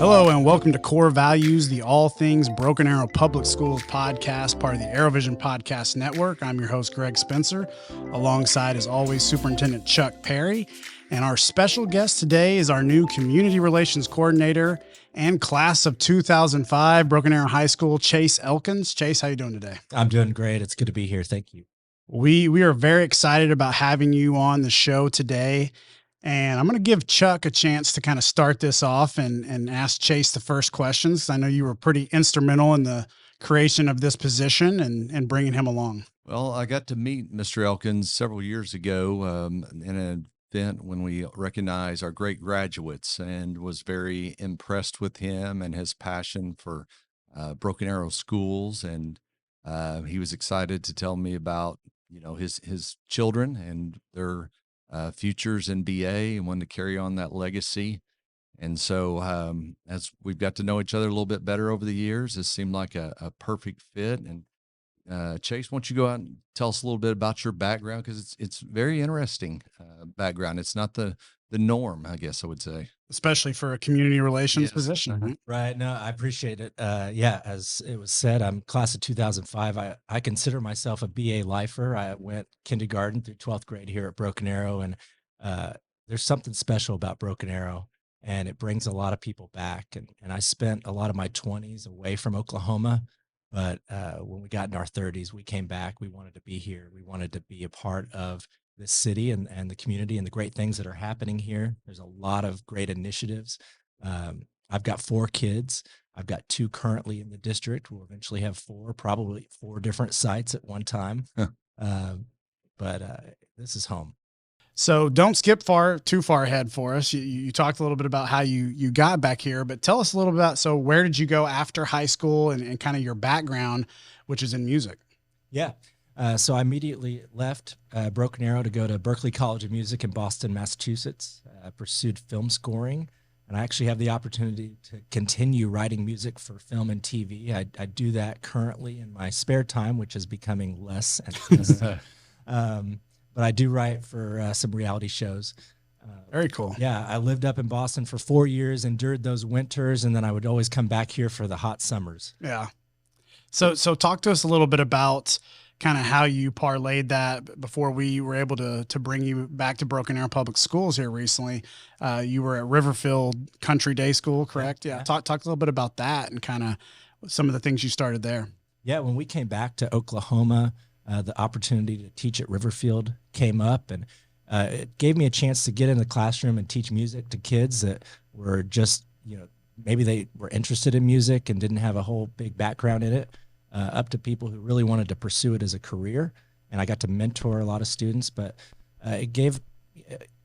Hello and welcome to Core Values, the all things Broken Arrow Public Schools podcast, part of the ArrowVision Podcast Network. I'm your host, Greg Spencer, alongside, as always, Superintendent Chuck Perry. And our special guest today is our new Community Relations Coordinator and Class of 2005, Broken Arrow High School, Chase Elkins. Chase, how you doing today? I'm doing great. It's good to be here. Thank you. We are very excited about having you on the show today. And I'm going to give Chuck a chance to kind of start this off and ask Chase the first questions. I know you were pretty instrumental in the creation of this position and bringing him along. Well, I got to meet Mr. Elkins several years ago in an event when we recognized our great graduates, and was very impressed with him and his passion for Broken Arrow schools. And he was excited to tell me about, his children and their futures in BA, and wanted to carry on that legacy. And so as we've got to know each other a little bit better over the years, this seemed like a perfect fit. And Chase, why don't you go out and tell us a little bit about your background? Because it's very interesting background. It's not the norm, I guess I would say. Especially for a community relations position. Mm-hmm. Right. No, I appreciate it. As it was said, I'm class of 2005. I consider myself a BA lifer. I went kindergarten through 12th grade here at Broken Arrow, and there's something special about Broken Arrow, and it brings a lot of people back. And I spent a lot of my 20s away from Oklahoma, but when we got in our 30s, we came back. We wanted to be here. We wanted to be a part of this city and the community and the great things that are happening here. There's a lot of great initiatives. I've got 4 kids. I've got 2 currently in the district. We'll eventually have 4, probably 4 different sites at one time. But this is home. So don't skip too far ahead for us. You talked a little bit about how you got back here, but tell us a little bit about, so where did you go after high school and kind of your background, which is in music? Yeah. So I immediately left Broken Arrow to go to Berklee College of Music in Boston, Massachusetts. I pursued film scoring, and I actually have the opportunity to continue writing music for film and TV. I do that currently in my spare time, which is becoming less and less. But I do write for some reality shows. Very cool. Yeah, I lived up in Boston for 4 years, endured those winters, and then I would always come back here for the hot summers. Yeah. So talk to us a little bit about kind of how you parlayed that before we were able to bring you back to Broken Arrow Public Schools here recently. You were at Riverfield Country Day School, correct? Yeah. Talk a little bit about that and kind of some of the things you started there. Yeah, when we came back to Oklahoma, the opportunity to teach at Riverfield came up, and it gave me a chance to get in the classroom and teach music to kids that were just, maybe they were interested in music and didn't have a whole big background in it, up to people who really wanted to pursue it as a career. And I got to mentor a lot of students, but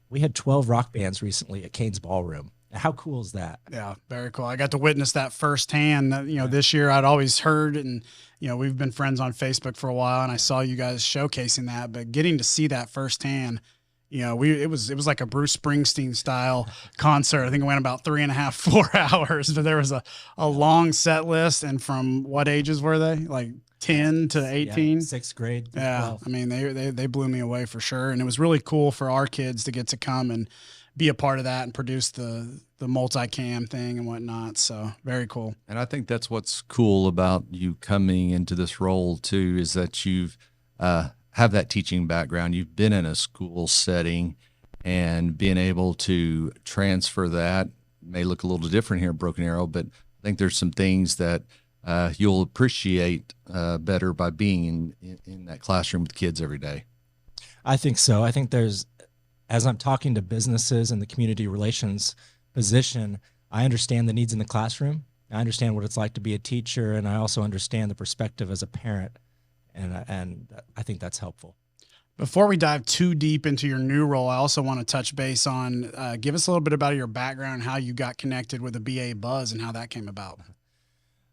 we had 12 rock bands recently at Cain's Ballroom. How cool is that? Yeah, very cool. I got to witness that firsthand. This year I'd always heard, and we've been friends on Facebook for a while, and I saw you guys showcasing that, but getting to see that firsthand, it was like a Bruce Springsteen style concert. I think it went about 3.5, 4 hours, but there was a long set list. And from what ages were they? Like 10 to 18? Yeah, 6th grade. Yeah. 12. I mean, they blew me away for sure. And it was really cool for our kids to get to come and be a part of that and produce the multicam thing and whatnot. So very cool. And I think that's what's cool about you coming into this role too, is that you've have that teaching background. You've been in a school setting, and being able to transfer that may look a little different here at Broken Arrow, but I think there's some things that you'll appreciate better by being in that classroom with kids every day. I think so. I think as I'm talking to businesses in the community relations position, I understand the needs in the classroom. I understand what it's like to be a teacher, and I also understand the perspective as a parent. And I think that's helpful. Before we dive too deep into your new role, I also want to touch base on, give us a little bit about your background, how you got connected with the BA Buzz and how that came about.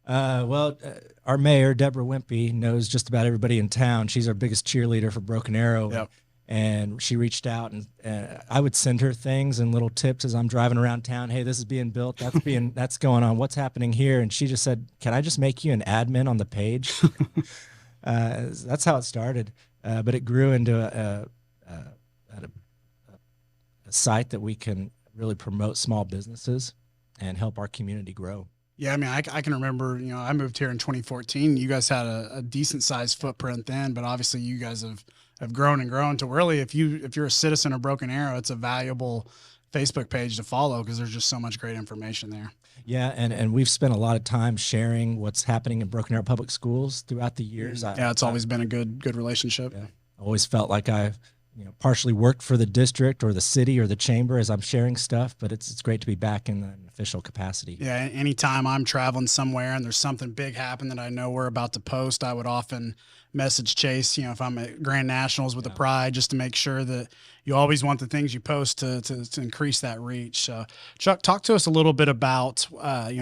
Our mayor, Deborah Wimpy, knows just about everybody in town. She's our biggest cheerleader for Broken Arrow. Yep. And she reached out, and I would send her things and little tips as I'm driving around town. Hey, this is being built. That's going on. What's happening here? And she just said, "Can I just make you an admin on the page?" That's how it started. But it grew into a site that we can really promote small businesses. and help our community grow. Yeah, I mean, I can remember, I moved here in 2014. You guys had a decent sized footprint then, but obviously you guys have grown and grown to really, if you're a citizen of Broken Arrow, it's a valuable Facebook page to follow because there's just so much great information there. Yeah, and we've spent a lot of time sharing what's happening in Broken Arrow Public Schools throughout the years. Yeah, it's always been a good relationship. Yeah, I always felt like I've partially worked for the district or the city or the chamber as I'm sharing stuff, but it's great to be back in an official capacity. Yeah, anytime I'm traveling somewhere and there's something big happen that I know we're about to post, I would often message Chase, if I'm at Grand Nationals with the Pride, just to make sure that you always want the things you post to increase that reach. So Chuck, talk to us a little bit about,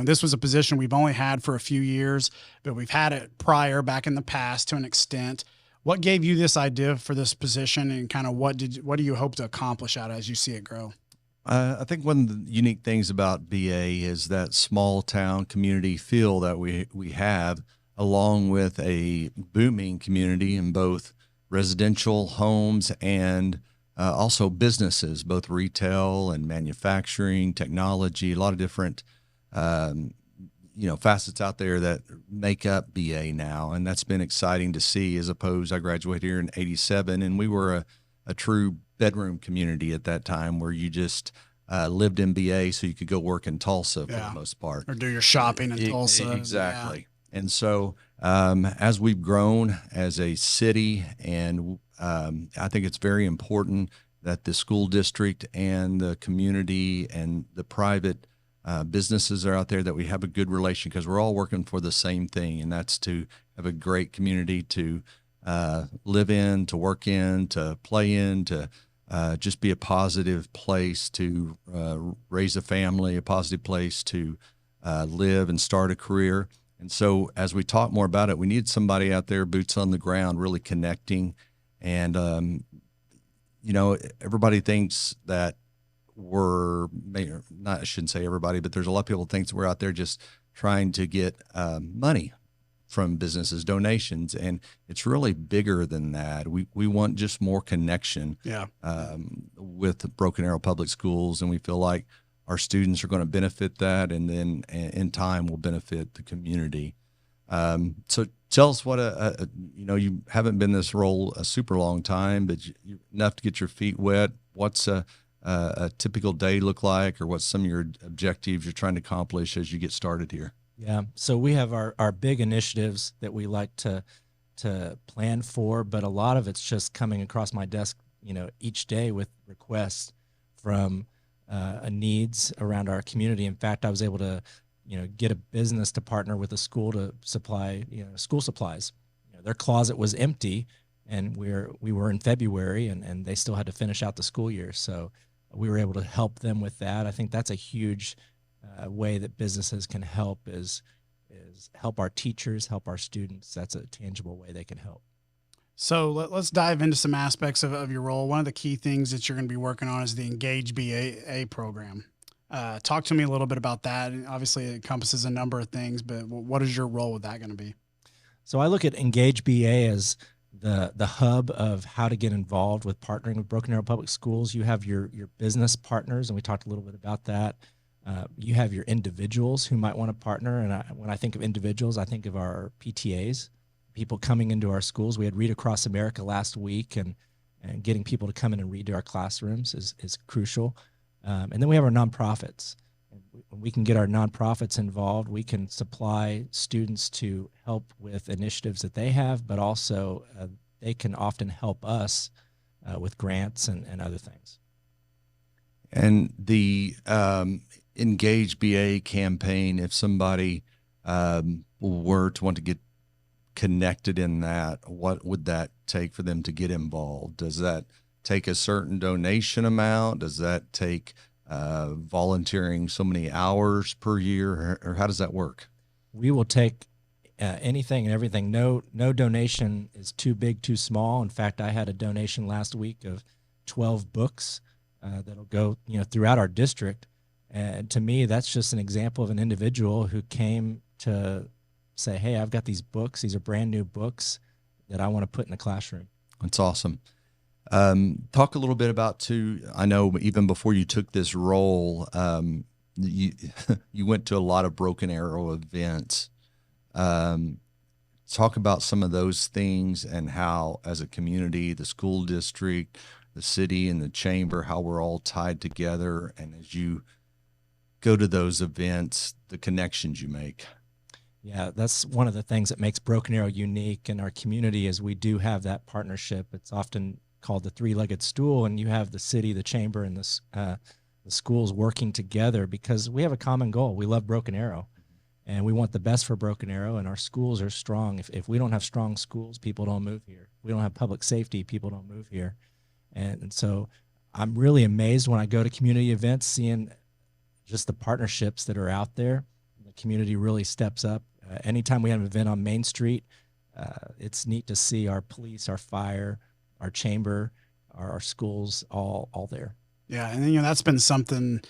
this was a position we've only had for a few years, but we've had it prior back in the past to an extent. What gave you this idea for this position, and kind of what do you hope to accomplish out as you see it grow? I think one of the unique things about BA is that small town community feel that we have, along with a booming community in both residential homes and also businesses, both retail and manufacturing, technology, a lot of different facets out there that make up BA now. And that's been exciting to see, as opposed, I graduated here in 87 and we were a true bedroom community at that time where you just lived in BA so you could go work in Tulsa for the most part. Or do your shopping in Tulsa. Exactly. Yeah. And so as we've grown as a city, and I think it's very important that the school district and the community and the private businesses are out there, that we have a good relation, because we're all working for the same thing, and that's to have a great community to live in, to work in, to play in, to just be a positive place to raise a family, a positive place to live and start a career. And so as we talk more about it, we need somebody out there, boots on the ground, really connecting. And, everybody thinks that I shouldn't say everybody, but there's a lot of people think that we're out there just trying to get money from businesses, donations, and it's really bigger than that. We want just more connection with Broken Arrow Public Schools, and we feel like our students are going to benefit that, and then in time will benefit the community. So tell us what you haven't been in this role a super long time, but you enough to get your feet wet. What's a typical day look like, or what's some of your objectives you're trying to accomplish as you get started here? Yeah. So we have our big initiatives that we like to plan for, but a lot of it's just coming across my desk, each day with requests from needs around our community. In fact, I was able to, get a business to partner with a school to supply, school supplies. Their closet was empty, and we were in February, and they still had to finish out the school year. So we were able to help them with that. I think that's a huge way that businesses can help is help our teachers, help our students. That's a tangible way they can help. So let's dive into some aspects of your role. One of the key things that you're going to be working on is the Engage BA program. Talk to me a little bit about that. Obviously, it encompasses a number of things, but what is your role with that going to be? So I look at Engage BA as the hub of how to get involved with partnering with Broken Arrow Public Schools. You have your business partners, and we talked a little bit about that. You have your individuals who might want to partner. And when I think of individuals, I think of our PTAs, people coming into our schools. We had Read Across America last week, and getting people to come in and read to our classrooms is crucial. And then we have our nonprofits. When we can get our nonprofits involved, we can supply students to help with initiatives that they have, but also they can often help us with grants and other things. And the Engage BA campaign, if somebody were to want to get connected in that, what would that take for them to get involved? Does that take a certain donation amount? Does that take volunteering so many hours per year, or how does that work? We will take anything and everything. No donation is too big, too small. In fact, I had a donation last week of 12 books that'll go throughout our district. And to me, that's just an example of an individual who came to say, hey, I've got these books. These are brand new books that I want to put in the classroom. That's awesome. Talk a little bit about, I know even before you took this role, you you went to a lot of Broken Arrow events. Um, Talk about some of those things and how, as a community, the school district, the city, and the chamber, how we're all tied together. And as you go to those events, the connections you make. Yeah, that's one of the things that makes Broken Arrow unique in our community is we do have that partnership. It's often called the three-legged stool, and you have the city, the chamber, and the schools working together because we have a common goal. We love Broken Arrow, and we want the best for Broken Arrow, and our schools are strong. If we don't have strong schools, people don't move here. If we don't have public safety, people don't move here. And so I'm really amazed when I go to community events, seeing just the partnerships that are out there. The community really steps up. Anytime we have an event on Main Street, it's neat to see our police, our fire, our chamber, our schools all there. Yeah, and that's been something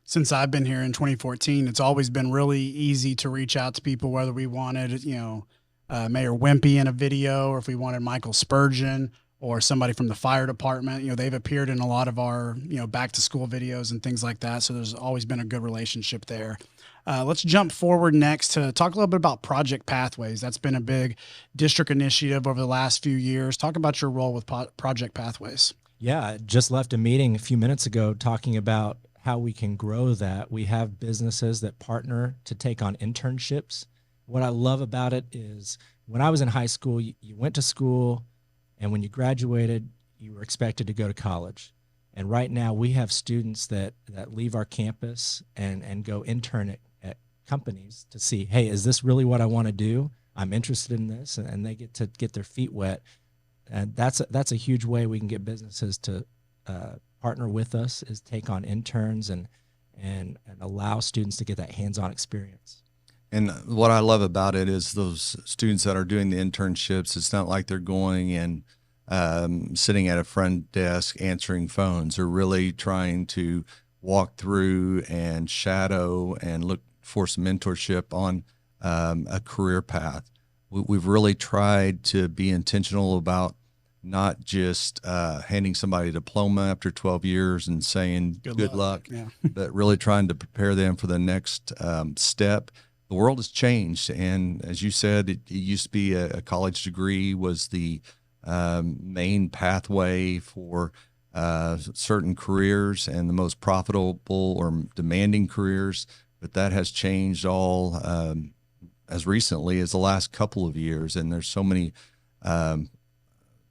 since I've been here in 2014. It's always been really easy to reach out to people, whether we wanted Mayor Wimpy in a video, or if we wanted Michael Spurgeon or somebody from the fire department. They've appeared in a lot of our back to school videos and things like that. So there's always been a good relationship there. Let's jump forward next to talk a little bit about Project Pathways. That's been a big district initiative over the last few years. Talk about your role with Project Pathways. Yeah, I just left a meeting a few minutes ago talking about how we can grow that. We have businesses that partner to take on internships. What I love about it is when I was in high school, you went to school, and when you graduated, you were expected to go to college. And right now we have students that leave our campus and go intern at companies to see, hey, is this really what I want to do? I'm interested in this, and they get to get their feet wet. And that's a huge way we can get businesses to partner with us, is take on interns and allow students to get that hands-on experience. And what I love about it is those students that are doing the internships, it's not like they're going and sitting at a front desk answering phones. They're really trying to walk through and shadow and look for some mentorship on a career path. We've really tried to be intentional about not just handing somebody a diploma after 12 years and saying good luck, Yeah. but really trying to prepare them for the next step. The world has changed, and as you said, it used to be a college degree was the main pathway for certain careers and the most profitable or demanding careers, but that has changed all as recently as the last couple of years, and there's so many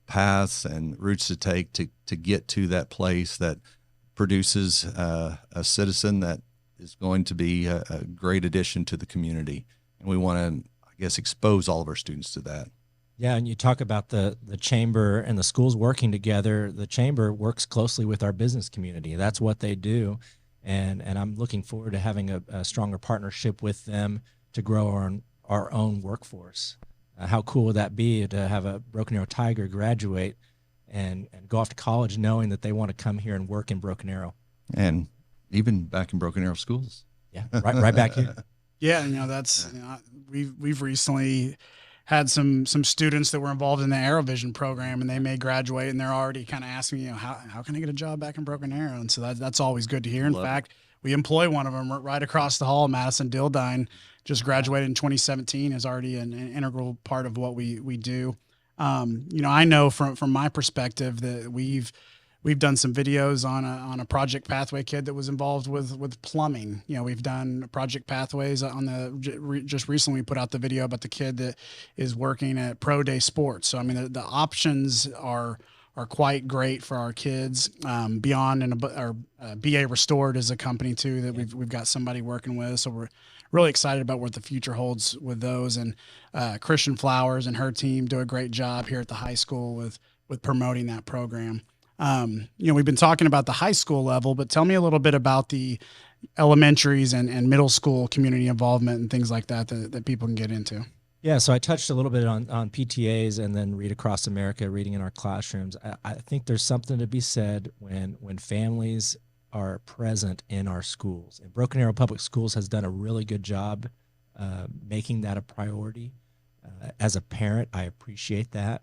paths and routes to take to get to that place that produces a citizen that is going to be a great addition to the community. And we want to, I guess, expose all of our students to that. Yeah, and you talk about the chamber and the schools working together. The chamber works closely with our business community. That's what they do. And I'm looking forward to having a stronger partnership with them to grow our own workforce. How cool would that be to have a Broken Arrow Tiger graduate and go off to college knowing that they want to come here and work in Broken Arrow? And even back in Broken Arrow schools. Yeah, right back here. Yeah, that's we've recently had some students that were involved in the ArrowVision program, and they may graduate, and they're already kind of asking me, how can I get a job back in Broken Arrow? And so that's always good to hear. In fact, we employ one of them right across the hall. Madison Dildine just graduated in 2017, is already an integral part of what we do. I know from my perspective that we've done some videos on a Project Pathway kid that was involved with plumbing. We've done Project Pathways just recently we put out the video about the kid that is working at Pro Day Sports. So, the options are quite great for our kids. Beyond and our BA Restored is a company too that we've got somebody working with. So we're really excited about what the future holds with those. And Christian Flowers and her team do a great job here at the high school with promoting that program. We've been talking about the high school level, but tell me a little bit about the elementaries and middle school community involvement and things like that people can get into. Yeah, so I touched a little bit on PTAs and then Read Across America, reading in our classrooms. I think there's something to be said when families are present in our schools. And Broken Arrow Public Schools has done a really good job making that a priority. As a parent, I appreciate that.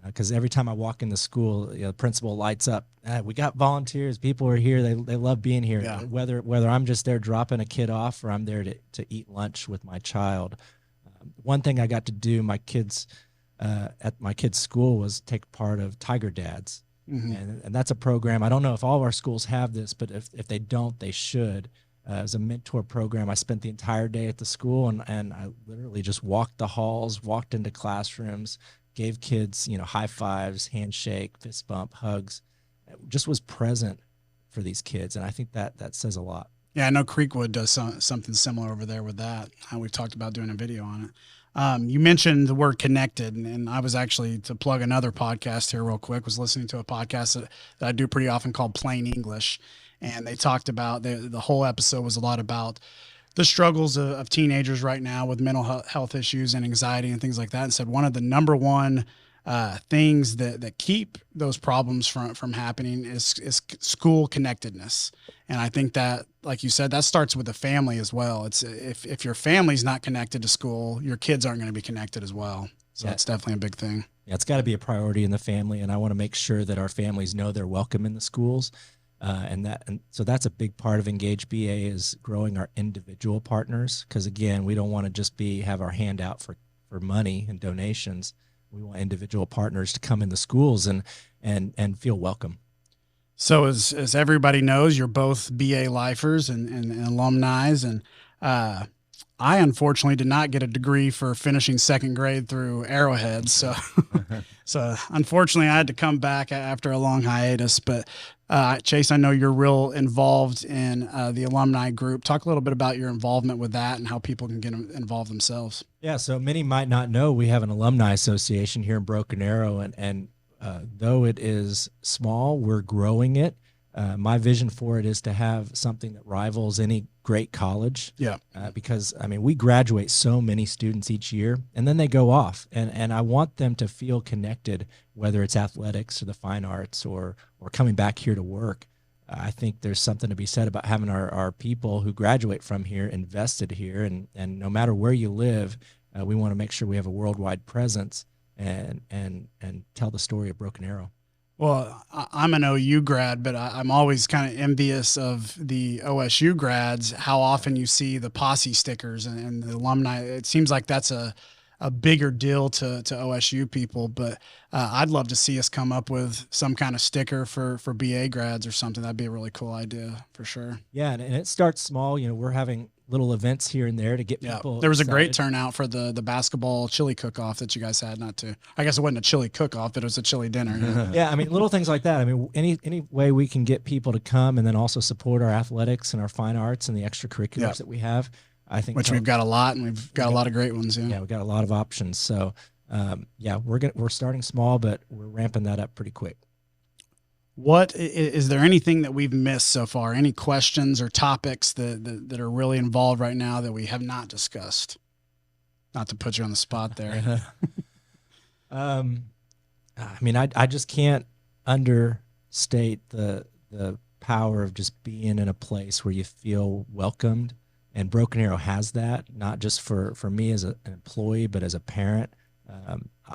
because every time I walk in the school, the principal lights up. We got volunteers. People are here. They love being here. Yeah. Whether I'm just there dropping a kid off or I'm there to eat lunch with my child. One thing I got to do at my kids' school was take part of Tiger Dads. And that's a program. I don't know if all of our schools have this, but if they don't, they should. It was a mentor program. I spent the entire day at the school, and I literally just walked the halls, walked into classrooms, gave kids, high fives, handshake, fist bump, hugs. Just was present for these kids, and I think that says a lot. Yeah, I know Creekwood does something similar over there with that. We've talked about doing a video on it. You mentioned the word connected, and I was actually, to plug another podcast here real quick, was listening to a podcast that I do pretty often called Plain English. And they talked about, the whole episode was a lot about the struggles of teenagers right now with mental health issues and anxiety and things like that. And said one of the number one things that keep those problems from happening is school connectedness. And I think that, like you said, that starts with the family as well. It's if your family's not connected to school, your kids aren't going to be connected as well. So that's definitely a big thing. Yeah, it's got to be a priority in the family, and I want to make sure that our families know they're welcome in the schools. And so that's a big part of Engage BA is growing our individual partners. Because again, we don't want to just have our hand out for money and donations. We want individual partners to come in the schools and feel welcome. So as everybody knows, you're both BA lifers and alumni, and I unfortunately did not get a degree for finishing second grade through Arrowhead. So unfortunately I had to come back after a long hiatus, but Chase, I know you're real involved in the alumni group. Talk a little bit about your involvement with that and how people can get involved themselves. Yeah. So many might not know we have an alumni association here in Broken Arrow, and though it is small, we're growing it. My vision for it is to have something that rivals any great college. Yeah. Because we graduate so many students each year, and then they go off, and I want them to feel connected, whether it's athletics or the fine arts or coming back here to work. I think there's something to be said about having our people who graduate from here invested here, and no matter where you live, we want to make sure we have a worldwide presence and tell the story of Broken Arrow. Well, I'm an OU grad, but I'm always kind of envious of the OSU grads, how often you see the posse stickers and the alumni. It seems like that's a bigger deal to OSU people, but I'd love to see us come up with some kind of sticker for BA grads or something. That'd be a really cool idea for sure. Yeah, and it starts small. We're having little events here and there to get people. There was excited. a great turnout for the basketball chili cook-off that you guys had. I guess it wasn't a chili cook-off, but it was a chili dinner. Yeah, little things like that. Any way we can get people to come and then also support our athletics and our fine arts and the extracurriculars that we have. I think we've got a lot, and we've got a lot of great ones. Yeah, we've got a lot of options. So, we're starting small, but we're ramping that up pretty quick. What is there anything that we've missed so far? Any questions or topics that are really involved right now that we have not discussed? Not to put you on the spot there. I just can't understate the power of just being in a place where you feel welcomed. And Broken Arrow has that, not just for me as an employee, but as a parent.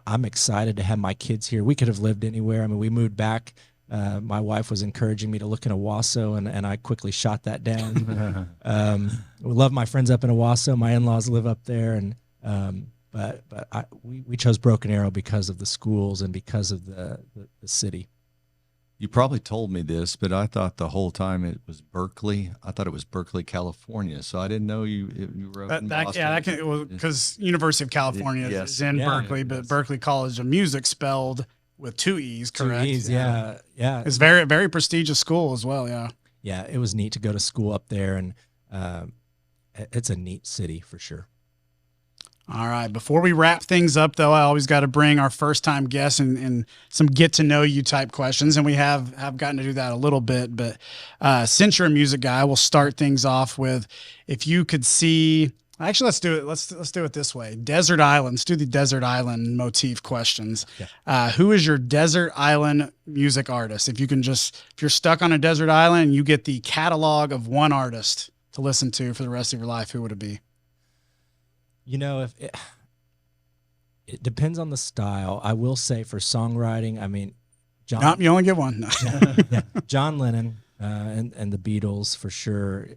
I'm excited to have my kids here. We could have lived anywhere. We moved back. My wife was encouraging me to look in Owasso, and I quickly shot that down. We love my friends up in Owasso. My in-laws live up there, and but we chose Broken Arrow because of the schools and because of the city. You probably told me this, but I thought the whole time it was Berkeley. I thought it was Berkeley, California. So I didn't know you were up in Boston. Yeah, because University of California is in Berkeley, but Berkeley College of Music spelled with 2 E's, correct? 2 E's, yeah. It's very, very prestigious school as well, yeah. Yeah, it was neat to go to school up there, and it's a neat city for sure. All right. Before we wrap things up, though, I always got to bring our first-time guests and some get-to-know-you type questions, and we have gotten to do that a little bit. But since you're a music guy, we'll start things off with if you could see – actually, let's do it. Let's do it this way. Desert Island. Let's do the Desert Island motif questions. Okay. Who is your Desert Island music artist? If you're stuck on a desert island and you get the catalog of one artist to listen to for the rest of your life, who would it be? it depends on the style. I will say for songwriting, I mean, Nope, you only get one. yeah, John Lennon and the Beatles for sure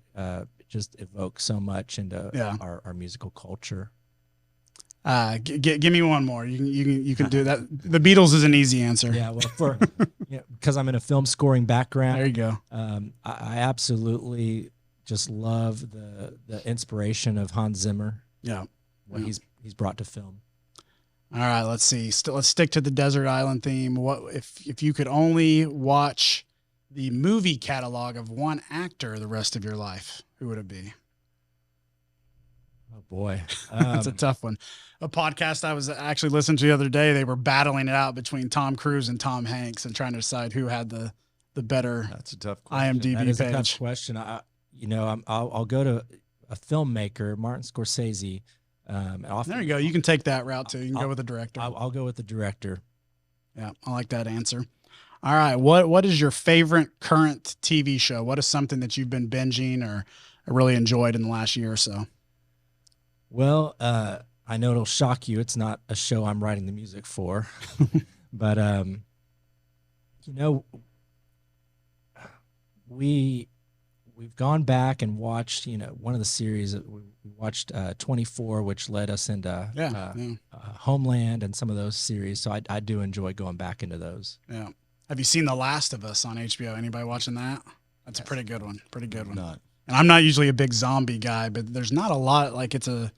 just evoke so much into our musical culture. Give me one more. You can do that. The Beatles is an easy answer. Yeah, well, because I'm in a film scoring background. There you go. I absolutely just love the inspiration of Hans Zimmer. Yeah, what he's brought to film. All right, let's see. Let's stick to the desert island theme. What if you could only watch the movie catalog of one actor the rest of your life? Who would it be? Oh boy, that's a tough one. A podcast I was actually listening to the other day, they were battling it out between Tom Cruise and Tom Hanks and trying to decide who had the better. That's a tough question. IMDb that is page. a tough question. I'll go to a filmmaker, Martin Scorsese. There you go. You can take that route too. You can go with the director. I'll go with the director. Yeah, I like that answer. All right, what is your favorite current TV show? What is something that you've been binging or really enjoyed in the last year or so? Well, I know it'll shock you. It's not a show I'm writing the music for, but we've gone back and watched, one of the series. We watched 24, which led us into Homeland and some of those series. So I do enjoy going back into those. Yeah. Have you seen The Last of Us on HBO? Anybody watching that? That's a pretty good one. Pretty good one. Not. And I'm not usually a big zombie guy, but there's not a lot. Like it's a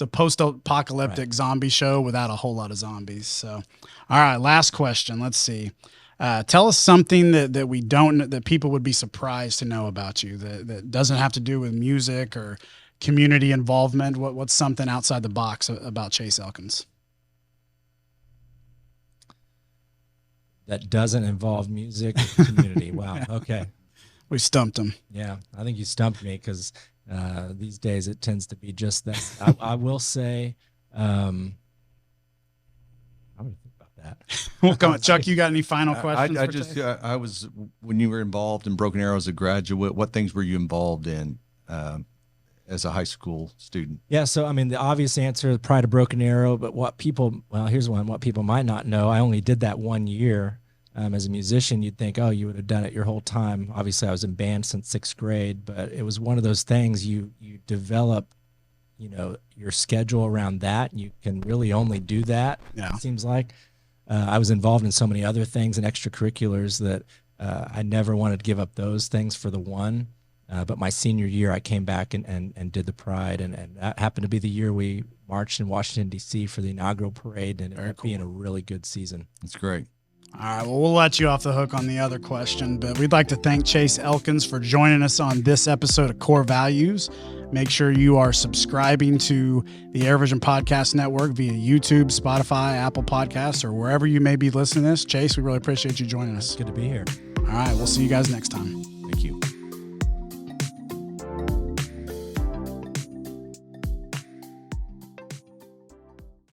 post-apocalyptic zombie show without a whole lot of zombies. So, all right, last question. Let's see. Tell us something that we don't, that people would be surprised to know about you that doesn't have to do with music or community involvement. What's something outside the box about Chase Elkins? That doesn't involve music or community. Wow. Okay. We stumped him. Yeah, I think you stumped me because these days it tends to be just that. I will say, I'm going to think about that. Well, come on, Chuck. You got any final questions? I was, when you were involved in Broken Arrow as a graduate, what things were you involved in as a high school student? Yeah, so I mean, the obvious answer, Pride of Broken Arrow, but here's one. What people might not know, I only did that 1 year. As a musician, you'd think, oh, you would have done it your whole time. Obviously, I was in band since 6th grade, but it was one of those things you develop, your schedule around that. You can really only do that, it seems like. I was involved in so many other things and extracurriculars that I never wanted to give up those things for the one. But my senior year, I came back and did the Pride, and that happened to be the year we marched in Washington, D.C. for the inaugural parade, and it ended up being a really good season. That's great. All right, well, we'll let you off the hook on the other question, but we'd like to thank Chase Elkins for joining us on this episode of Core Values. Make sure you are subscribing to the AirVision Podcast Network via YouTube, Spotify, Apple Podcasts, or wherever you may be listening to this. Chase, we really appreciate you joining us. It's good to be here. All right, we'll see you guys next time.